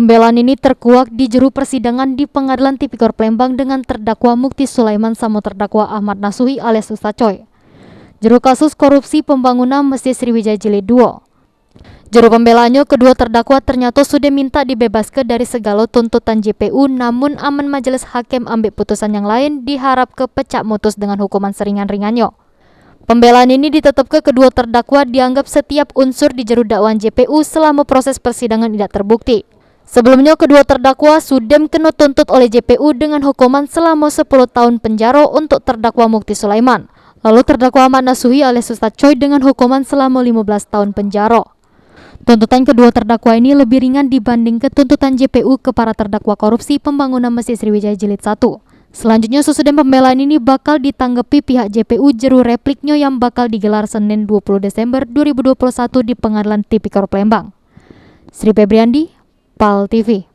pembelaan ini terkuak di juru persidangan di Pengadilan Tipikor Palembang dengan terdakwa Mukti Sulaiman sama terdakwa Ahmad Nasuhi alias Ustaz Coy. Juru kasus korupsi pembangunan Masjid Sriwijaya Jilid 2. Juru pembelaannya, kedua terdakwa ternyata sudah minta dibebaskan dari segala tuntutan JPU, namun aman majelis hakim ambil putusan yang lain diharap kepecah mutus dengan hukuman seringan-ringannya. Pembelaan ini ditetapkan kedua terdakwa dianggap setiap unsur di juru dakwaan JPU selama proses persidangan tidak terbukti. Sebelumnya, kedua terdakwa sudah kena tuntut oleh JPU dengan hukuman selama 10 tahun penjara untuk terdakwa Mukti Sulaiman. Lalu terdakwa Ahmad Nasuhi alias Ustaz Coy dengan hukuman selama 15 tahun penjara. Tuntutan kedua terdakwa ini lebih ringan dibanding tuntutan JPU ke para terdakwa korupsi pembangunan Masjid Sriwijaya Jilid 1. Selanjutnya sesudah pembelaan ini bakal ditanggapi pihak JPU juru repliknya yang bakal digelar Senin 20 Desember 2021 di Pengadilan Tipikor Palembang. Sri Febriandi, PAL TV.